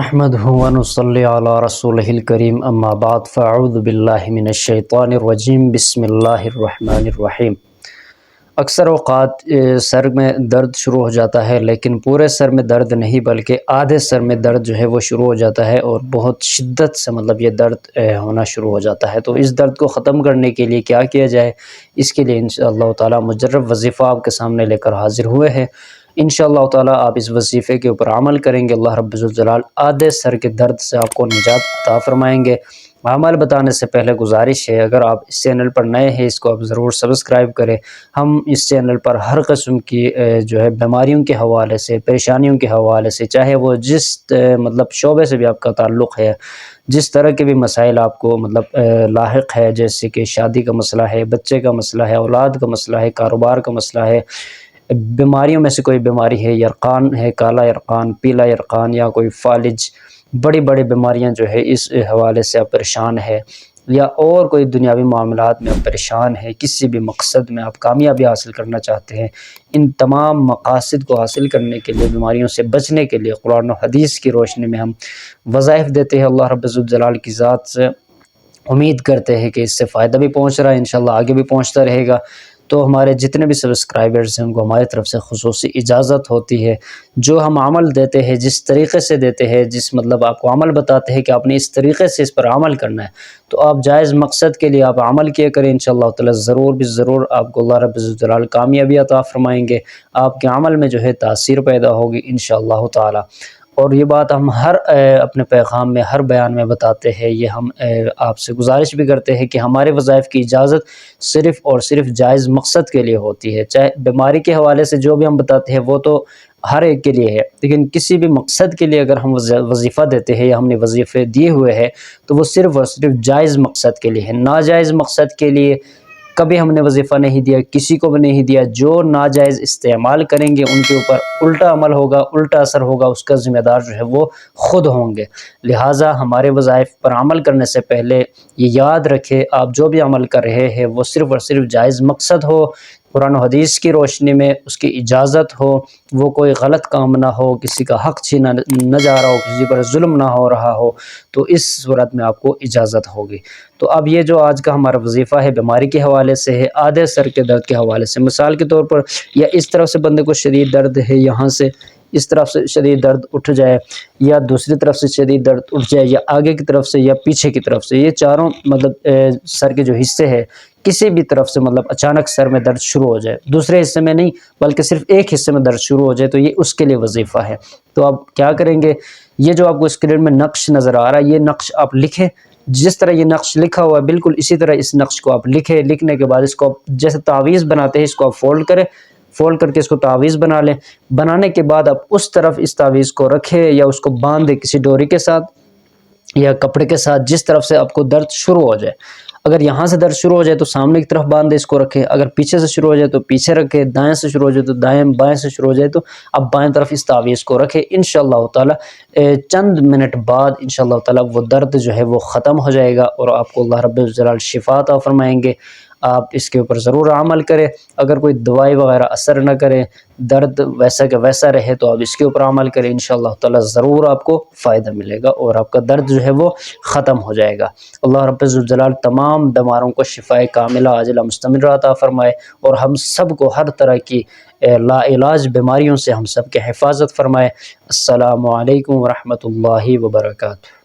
احمدہ ونصلی علی رسولہ الکریم اما بعد فاعوذ باللہ من الشیطان الرجیم بسم اللہ الرحمن الرحیم۔ اکثر اوقات سر میں درد شروع ہو جاتا ہے، لیکن پورے سر میں درد نہیں بلکہ آدھے سر میں درد جو ہے وہ شروع ہو جاتا ہے اور بہت شدت سے یہ درد ہونا شروع ہو جاتا ہے۔ تو اس درد کو ختم کرنے کے لیے کیا کیا جائے، اس کے لیے انشاءاللہ تعالی مجرب وظیفہ آپ کے سامنے لے کر حاضر ہوئے ہیں۔ انشاءاللہ تعالی آپ اس وظیفے کے اوپر عمل کریں گے، اللہ رب الجلال آدھے سر کے درد سے آپ کو نجات عطا فرمائیں گے۔ عمل بتانے سے پہلے گزارش ہے، اگر آپ اس چینل پر نئے ہیں اس کو آپ ضرور سبسکرائب کریں۔ ہم اس چینل پر ہر قسم کی بیماریوں کے حوالے سے، پریشانیوں کے حوالے سے، چاہے وہ جس شعبے سے بھی آپ کا تعلق ہے، جس طرح کے بھی مسائل آپ کو لاحق ہے، جیسے کہ شادی کا مسئلہ ہے، بچے کا مسئلہ ہے، اولاد کا مسئلہ ہے، کاروبار کا مسئلہ ہے، بیماریوں میں سے کوئی بیماری ہے، یرقان ہے، کالا یرقان، پیلا یرقان، یا کوئی فالج، بڑی بڑی بیماریاں جو ہے اس حوالے سے آپ پریشان ہے، یا اور کوئی دنیاوی معاملات میں آپ پریشان ہیں، کسی بھی مقصد میں آپ کامیابی حاصل کرنا چاہتے ہیں، ان تمام مقاصد کو حاصل کرنے کے لیے، بیماریوں سے بچنے کے لیے قرآن و حدیث کی روشنی میں ہم وظائف دیتے ہیں۔ اللہ رب الجلال کی ذات سے امید کرتے ہیں کہ اس سے فائدہ بھی پہنچ رہا ہے، انشاءاللہ آگے بھی پہنچتا رہے گا۔ تو ہمارے جتنے بھی سبسکرائبرز ہیں ان کو ہماری طرف سے خصوصی اجازت ہوتی ہے، جو ہم عمل دیتے ہیں، جس طریقے سے دیتے ہیں، جس آپ کو عمل بتاتے ہیں کہ آپ نے اس طریقے سے اس پر عمل کرنا ہے، تو آپ جائز مقصد کے لیے آپ عمل کیا کریں، انشاءاللہ تعالی ضرور بھی ضرور آپ کو اللہ رب الجلال کامیابی عطا فرمائیں گے، آپ کے عمل میں جو ہے تاثیر پیدا ہوگی انشاءاللہ تعالی۔ اور یہ بات ہم ہر اپنے پیغام میں، ہر بیان میں بتاتے ہیں، یہ ہم آپ سے گزارش بھی کرتے ہیں کہ ہمارے وظائف کی اجازت صرف اور صرف جائز مقصد کے لیے ہوتی ہے۔ چاہے بیماری کے حوالے سے جو بھی ہم بتاتے ہیں وہ تو ہر ایک کے لیے ہے، لیکن کسی بھی مقصد کے لیے اگر ہم وظیفہ دیتے ہیں یا ہم نے وظیفے دیے ہوئے ہیں تو وہ صرف اور صرف جائز مقصد کے لیے ہے۔ ناجائز مقصد کے لیے کبھی ہم نے وظیفہ نہیں دیا، کسی کو بھی نہیں دیا۔ جو ناجائز استعمال کریں گے ان کے اوپر الٹا عمل ہوگا، الٹا اثر ہوگا، اس کا ذمہ دار جو ہے وہ خود ہوں گے۔ لہٰذا ہمارے وظائف پر عمل کرنے سے پہلے یہ یاد رکھے، آپ جو بھی عمل کر رہے ہیں وہ صرف اور صرف جائز مقصد ہو، قرآن و حدیث کی روشنی میں اس کی اجازت ہو، وہ کوئی غلط کام نہ ہو، کسی کا حق چھینا نہ جا رہا ہو، کسی پر ظلم نہ ہو رہا ہو، تو اس صورت میں آپ کو اجازت ہوگی۔ تو اب یہ جو آج کا ہمارا وظیفہ ہے بیماری کے حوالے سے ہے، آدھے سر کے درد کے حوالے سے، مثال کے طور پر یا اس طرف سے بندے کو شدید درد ہے، یہاں سے اس طرف سے شدید درد اٹھ جائے، یا دوسری طرف سے شدید درد اٹھ جائے، یا آگے کی طرف سے یا پیچھے کی طرف سے، یہ چاروں سر کے جو حصے ہیں کسی بھی طرف سے اچانک سر میں درد شروع ہو جائے، دوسرے حصے میں نہیں بلکہ صرف ایک حصے میں درد شروع ہو جائے، تو یہ اس کے لیے وظیفہ ہے۔ تو آپ کیا کریں گے، یہ جو آپ کو اسکرین میں نقش نظر آ رہا ہے، یہ نقش آپ لکھیں، جس طرح یہ نقش لکھا ہوا ہے بالکل اسی طرح اس نقش کو آپ لکھیں۔ لکھنے کے بعد اس کو جیسے تعویذ بناتے ہیں اس کو آپ فولڈ کریں، فولڈ کر کے اس کو تعویذ بنا لیں۔ بنانے کے بعد آپ اس طرف اس تعویذ کو رکھیں یا اس کو باندھ دیں کسی ڈوری کے ساتھ یا کپڑے کے ساتھ، جس طرف سے آپ کو درد شروع ہو جائے۔ اگر یہاں سے درد شروع ہو جائے تو سامنے کی طرف باندھ دے، اس کو رکھیں۔ اگر پیچھے سے شروع ہو جائے تو پیچھے رکھیں، دائیں سے شروع ہو جائے تو دائیں، بائیں سے شروع ہو جائے تو اب بائیں طرف اس تعویذ کو رکھیں۔ انشاءاللہ تعالی چند منٹ بعد انشاءاللہ تعالی وہ درد جو ہے وہ ختم ہو جائے گا اور آپ کو اللہ رب الجلال شفا عطا فرمائیں گے۔ آپ اس کے اوپر ضرور عمل کریں۔ اگر کوئی دوائی وغیرہ اثر نہ کرے، درد ویسا کہ ویسا رہے، تو آپ اس کے اوپر عمل کریں، انشاءاللہ تعالی ضرور آپ کو فائدہ ملے گا اور آپ کا درد جو ہے وہ ختم ہو جائے گا۔ اللہ رب الجلال تمام بیماروں کو شفائے کاملہ عاجلہ مستمرہ عطا فرمائے اور ہم سب کو ہر طرح کی لا علاج بیماریوں سے ہم سب کے حفاظت فرمائے۔ السلام علیکم ورحمۃ اللہ وبرکاتہ۔